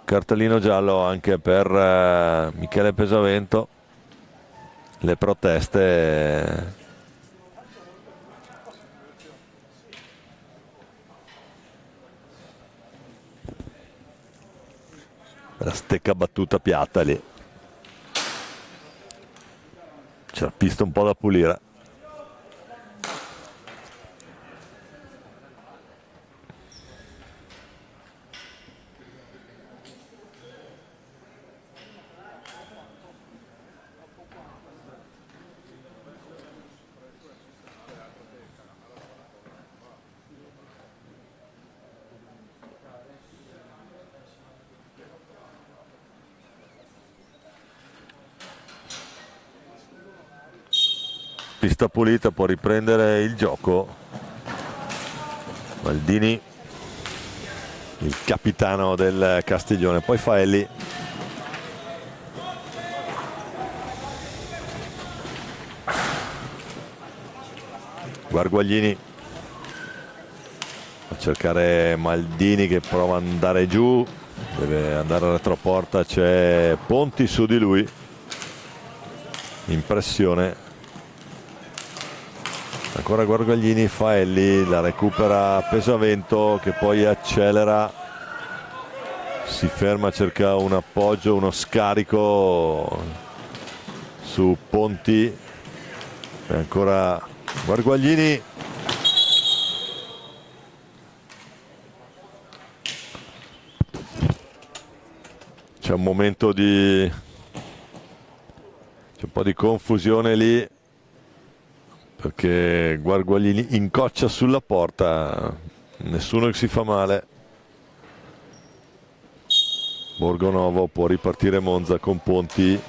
Cartellino giallo anche per Michele Pesavento. Le proteste la stecca battuta piatta lì, c'è la pista un po' da pulire. Pista pulita, può riprendere il gioco Maldini, il capitano del Castiglione. Poi Faelli, Guarguaglini a cercare Maldini che prova ad andare giù, deve andare a retroporta, c'è Ponti su di lui in pressione. Ancora Guarguaglini, Faelli, la recupera Pesavento che poi accelera, si ferma, cerca un appoggio, uno scarico su Ponti e ancora Guarguaglini. C'è un momento c'è un po' di confusione lì, perché Guarguaglini incoccia sulla porta, nessuno che si fa male. Borgonovo, può ripartire Monza con Ponti.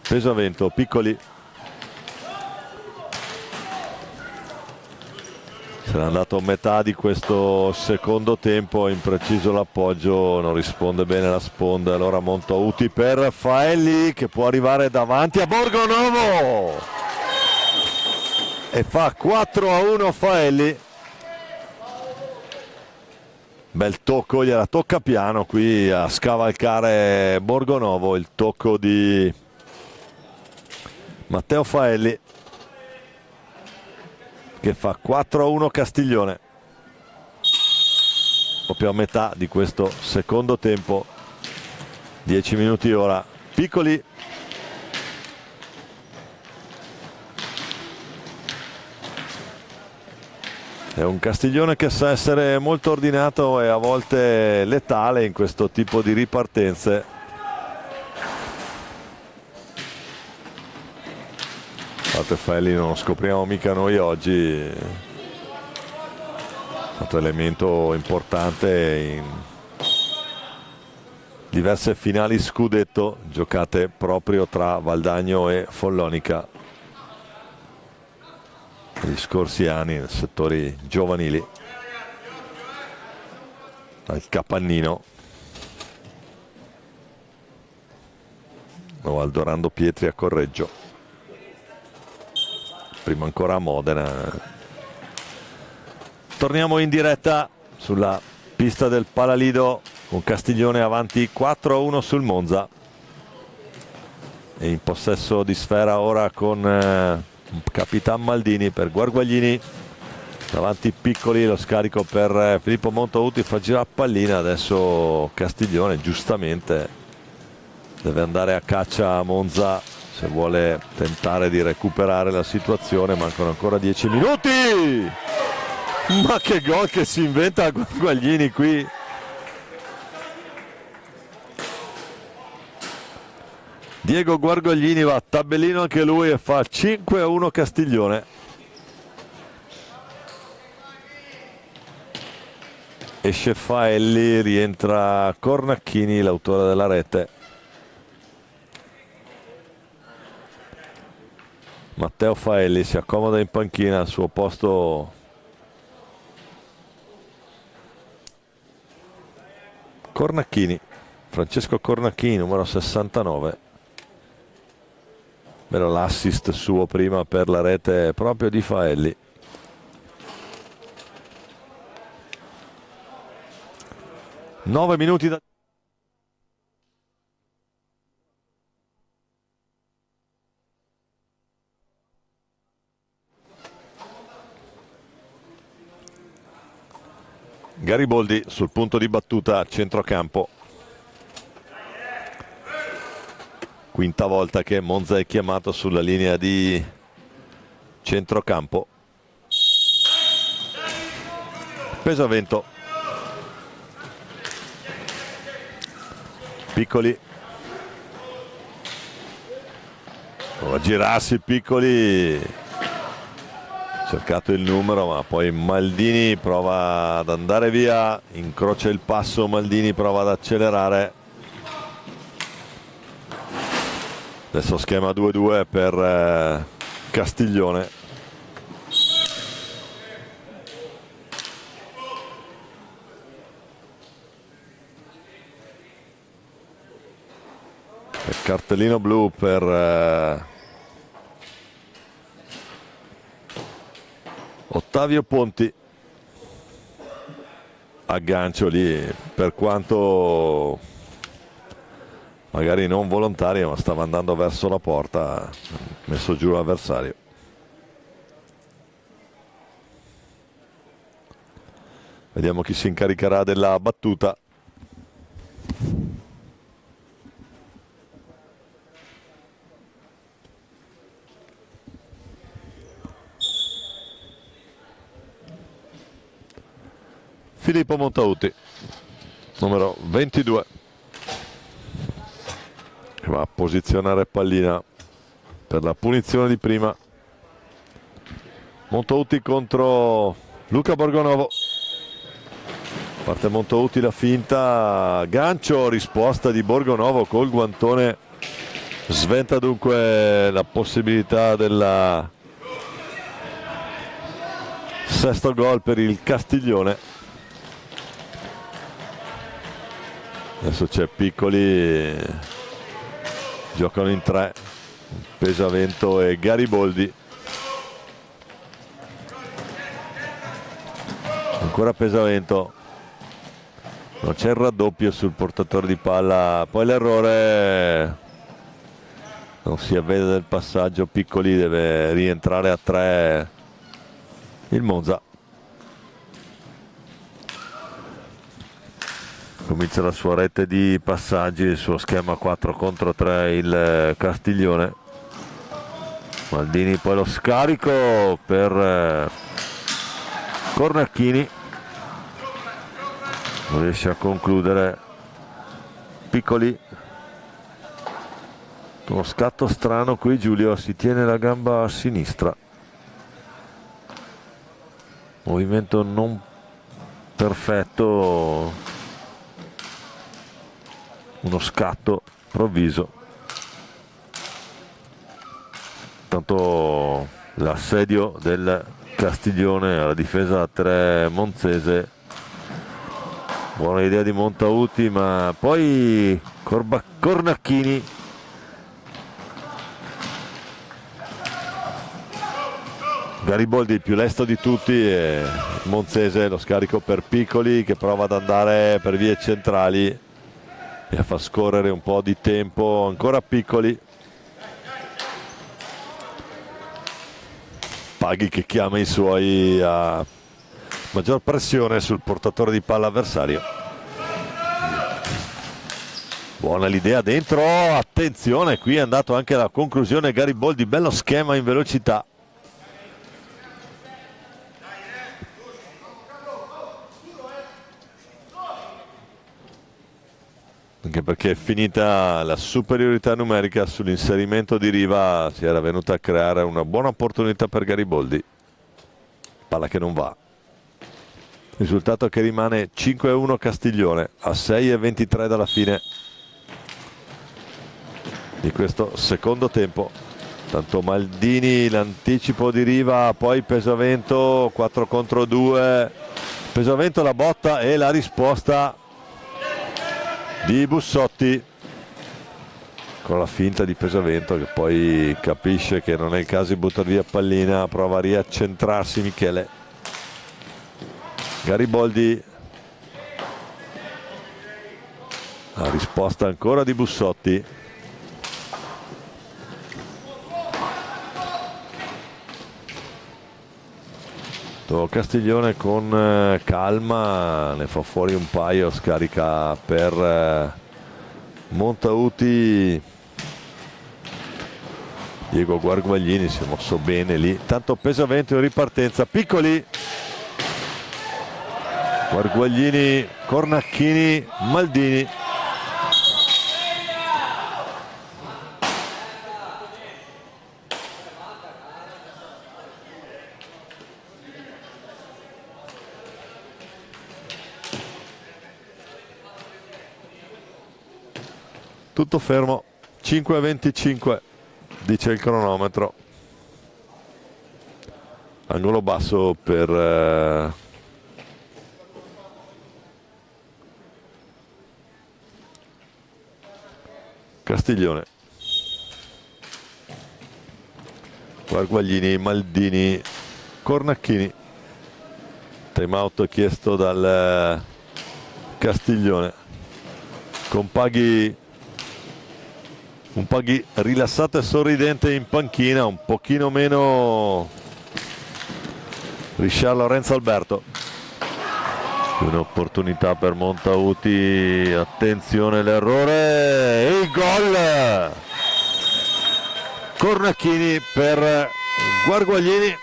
Pesavento, Piccoli. Se n'è andato a metà di questo secondo tempo, impreciso l'appoggio, non risponde bene la sponda, allora Montouti per Faelli che può arrivare davanti a Borgonovo e fa 4-1 Faelli. Bel tocco, gliela tocca piano qui a scavalcare Borgonovo, il tocco di Matteo Faelli che fa 4-1 Castiglione. Proprio a metà di questo secondo tempo, 10 minuti ora. Piccoli. È un Castiglione che sa essere molto ordinato e a volte letale in questo tipo di ripartenze. Faelli non lo scopriamo mica noi oggi, è stato elemento importante in diverse finali scudetto giocate proprio tra Valdagno e Follonica negli scorsi anni nei settori giovanili, al Capannino o al Dorando Pietri a Correggio, prima ancora a Modena. Torniamo in diretta sulla pista del Palalido con Castiglione avanti 4-1 sul Monza e in possesso di sfera ora con Capitan Maldini per Guarguaglini, davanti Piccoli, lo scarico per Filippo Montouti, fa girare pallina. Adesso Castiglione giustamente deve andare a caccia a Monza se vuole tentare di recuperare la situazione. Mancano ancora 10 minuti. Ma che gol che si inventa Guarguaglini qui. Diego Guarguaglini va a tabellino anche lui e fa 5-1 Castiglione. Esce Faelli, rientra Cornacchini, l'autore della rete. Matteo Faelli si accomoda in panchina al suo posto Cornacchini, Francesco Cornacchini, numero 69. Bello l'assist suo prima per la rete proprio di Faelli. Nove minuti da... Gariboldi sul punto di battuta a centrocampo. Quinta volta che Monza è chiamato sulla linea di centrocampo. Pesavento. Piccoli. Prova a girarsi Piccoli. Cercato il numero, ma poi Maldini prova ad andare via, incrocia il passo, Maldini prova ad accelerare. Adesso schema 2-2 per Castiglione. E cartellino blu per Ottavio Ponti. Aggancio lì, per quanto magari non volontario, ma stava andando verso la porta, ha messo giù l'avversario. Vediamo chi si incaricherà della battuta. Filippo Montauti, numero 22, che va a posizionare pallina per la punizione di prima. Montauti contro Luca Borgonovo. Parte Montauti, la finta, gancio, risposta di Borgonovo col guantone, sventa dunque la possibilità del sesto gol per il Castiglione. Adesso c'è Piccoli, giocano in tre, Pesavento e Gariboldi. Ancora Pesavento, non c'è il raddoppio sul portatore di palla, poi l'errore, non si avvede del passaggio, Piccoli deve rientrare a tre il Monza. Comincia la sua rete di passaggi, il suo schema 4 contro 3 il Castiglione. Maldini, poi lo scarico per Cornacchini, non riesce a concludere. Piccoli, uno scatto strano qui, Giulio si tiene la gamba a sinistra, movimento non perfetto, uno scatto improvviso. Tanto l'assedio del Castiglione alla difesa a tre monzese, buona idea di Montauti, ma poi Cornacchini Gariboldi il più lesto di tutti, e monzese, lo scarico per Piccoli che prova ad andare per vie centrali e a far scorrere un po' di tempo. Ancora Piccoli, Paghi che chiama i suoi a maggior pressione sul portatore di palla avversario. Buona l'idea dentro, attenzione, qui è andato anche alla conclusione Gariboldi, bello schema in velocità. Anche perché è finita la superiorità numerica sull'inserimento di Riva, si era venuta a creare una buona opportunità per Gariboldi. Palla che non va. Risultato che rimane 5-1 Castiglione a 6:23 dalla fine di questo secondo tempo. Tanto Maldini, l'anticipo di Riva, poi Pesavento 4 contro 2. Pesavento la botta e la risposta di Bussotti, con la finta di Pesavento che poi capisce che non è il caso di buttare via pallina, prova a riaccentrarsi Michele. Gariboldi, la risposta ancora di Bussotti. Castiglione con calma ne fa fuori un paio, scarica per Montauti. Diego Guarguaglini si è mosso bene lì, tanto Pesavento in ripartenza. Piccoli, Guarguaglini, Cornacchini, Maldini. Tutto fermo, 5:25 dice il cronometro. Angolo basso per Castiglione. Guarguaglini, Maldini, Cornacchini. Time out chiesto dal Castiglione. Con un Paghi rilassato e sorridente in panchina, un pochino meno Richard Lorenzo Alberto. Un'opportunità per Montauti, attenzione l'errore e il gol! Cornacchini per Guarguaglini.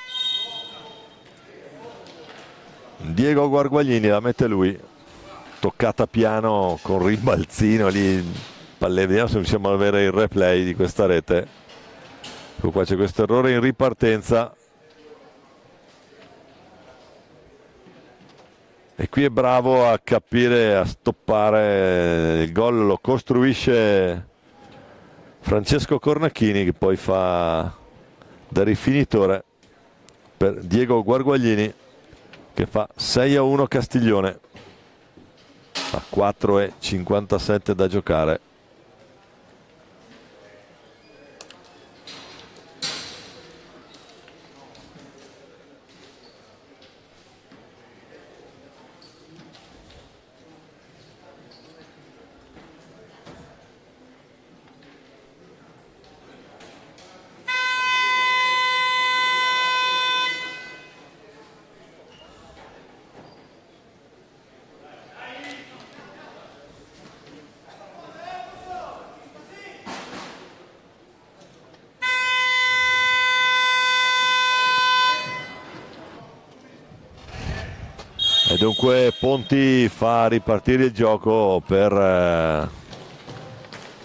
Diego Guarguaglini la mette lui, toccata piano con rimbalzino lì. Vediamo se riusciamo ad avere il replay di questa rete. Ecco qua, c'è questo errore in ripartenza e qui è bravo a capire, a stoppare. Il gol lo costruisce Francesco Cornacchini, che poi fa da rifinitore per Diego Guarguaglini, che fa 6-1 Castiglione a 4:57 da giocare. E dunque Ponti fa ripartire il gioco per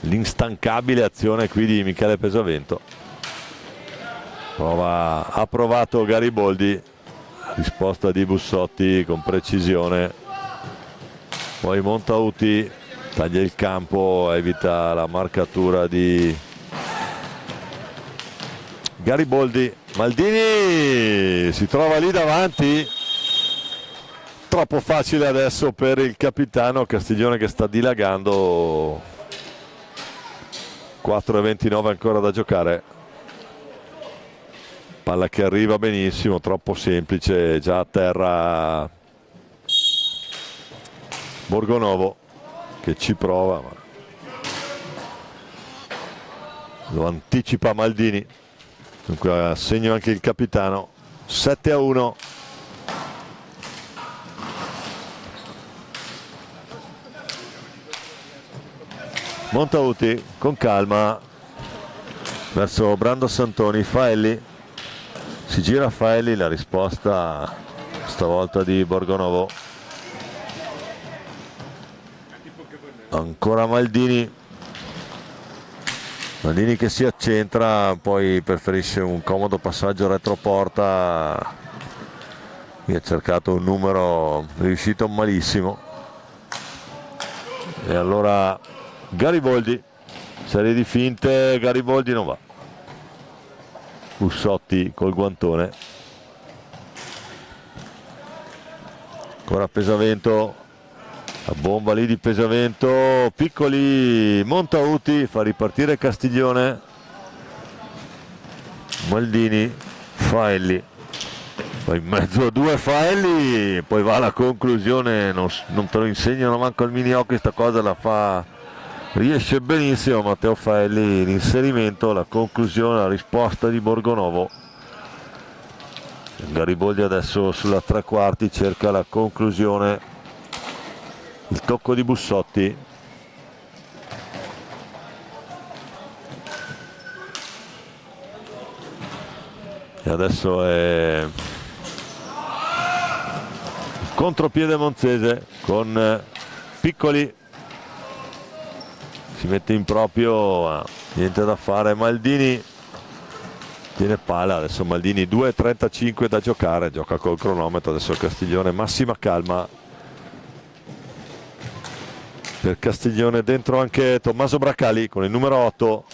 l'instancabile azione qui di Michele Pesavento. Ha provato Gariboldi, risposta di Bussotti con precisione. Poi Montauti taglia il campo, evita la marcatura di Gariboldi. Maldini si trova lì davanti. Troppo facile adesso per il capitano. Castiglione che sta dilagando. 4:29 ancora da giocare. Palla che arriva benissimo, troppo semplice, già a terra Borgonovo che ci prova, ma lo anticipa Maldini. Dunque a segno anche il capitano. 7-1. Montauti con calma verso Brando Santoni. Faelli, si gira Faelli, la risposta stavolta di Borgonovo. Ancora Maldini che si accentra, poi preferisce un comodo passaggio retroporta. Mi ha cercato un numero riuscito malissimo, e allora Gariboldi, serie di finte, Gariboldi non va. Bussotti col guantone. Ancora Pesavento, la bomba lì di Pesavento, Piccoli, Montauti, fa ripartire Castiglione, Maldini, Faelli, poi in mezzo a due Faelli, poi va alla conclusione, non te lo insegnano manco al mini hockey, sta cosa la fa, riesce benissimo Matteo Faelli, l'inserimento, la conclusione, la risposta di Borgonovo. Gariboldi adesso sulla tre quarti cerca la conclusione, il tocco di Bussotti. E adesso è il contropiede monzese con Piccoli, si mette in proprio, niente da fare, Maldini tiene palla, adesso Maldini 2:35 da giocare, gioca col cronometro, adesso Castiglione, massima calma per Castiglione, dentro anche Tommaso Braccali con il numero 8.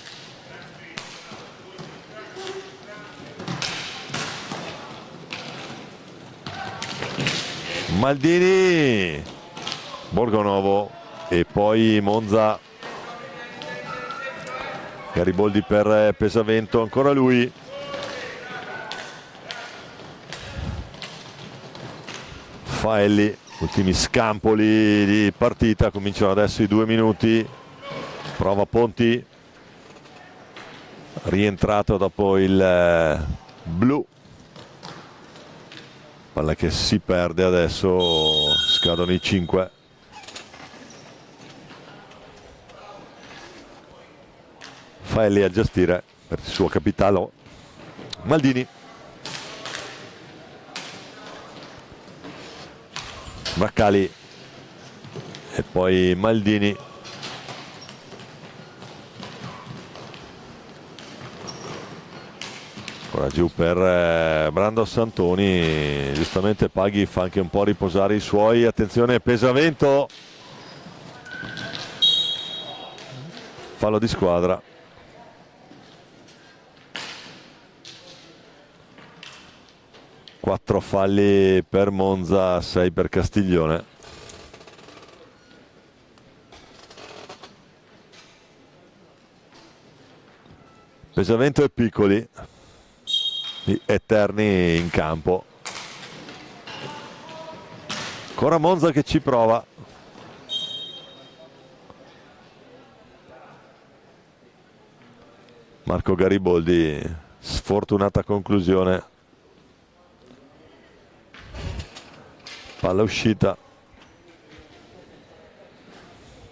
Maldini, Borgonovo e poi Monza, Gariboldi per Pesavento, ancora lui. Faelli, ultimi scampoli di partita, cominciano adesso i 2 minuti, prova Ponti, rientrato dopo il blu, palla che si perde adesso, scadono i 5. Faelli a gestire per il suo capitano Maldini. Braccali e poi Maldini. Ora giù per Brando Santoni, giustamente Paghi fa anche un po' riposare i suoi. Attenzione Pesavento, fallo di squadra. Quattro falli per Monza, 6 per Castiglione. Pesavento e Piccoli, gli eterni in campo. Ancora Monza che ci prova. Marco Gariboldi, sfortunata conclusione. Palla uscita.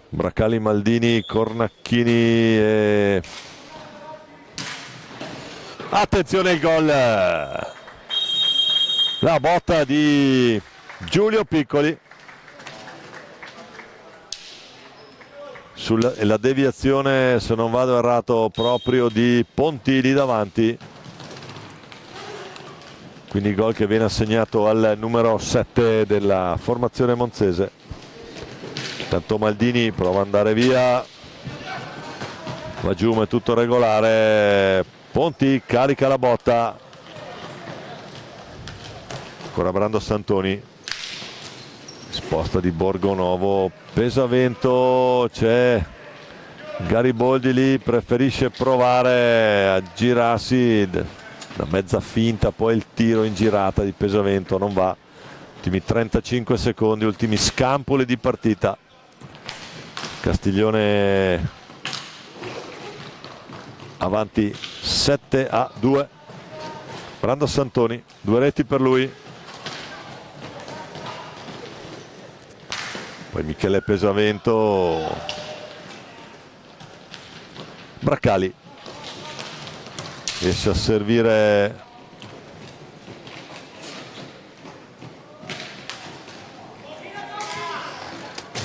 Braccali, Maldini, Cornacchini e... Attenzione il gol! La botta di Giulio Piccoli. La deviazione, se non vado errato, proprio di Pontili davanti. Quindi il gol che viene assegnato al numero 7 della formazione monzese. Tanto Maldini prova ad andare via, va giù ma è tutto regolare. Ponti carica la botta, ancora Brando Santoni, sposta di Borgonovo. Pesavento, c'è Gariboldi lì, preferisce provare a girarsi, una mezza finta, poi il tiro in girata di Pesavento non va. Ultimi 35 secondi, ultimi scampoli di partita. Castiglione avanti 7-2. Brando Santoni, 2 reti per lui. Poi Michele Pesavento. Braccali riesce a servire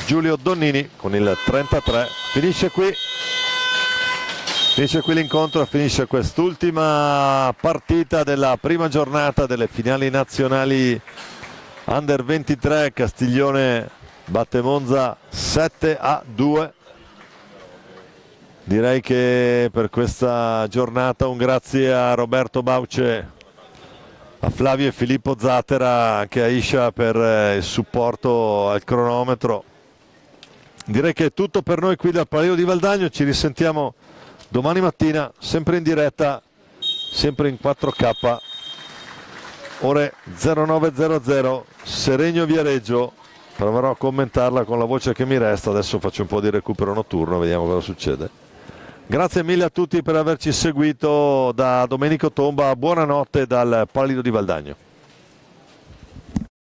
Giulio Donnini con il 33. Finisce qui l'incontro, finisce quest'ultima partita della prima giornata delle finali nazionali Under 23. Castiglione batte Monza 7-2. Direi che per questa giornata un grazie a Roberto Bauce, a Flavio e Filippo Zatera, anche a Isha per il supporto al cronometro. Direi che è tutto per noi qui dal Palio di Valdagno, ci risentiamo domani mattina, sempre in diretta, sempre in 4K, ore 09:00, Seregno Viareggio. Proverò a commentarla con la voce che mi resta, adesso faccio un po' di recupero notturno, vediamo cosa succede. Grazie mille a tutti per averci seguito da Domenico Tomba, buonanotte dal Palio di Valdagno.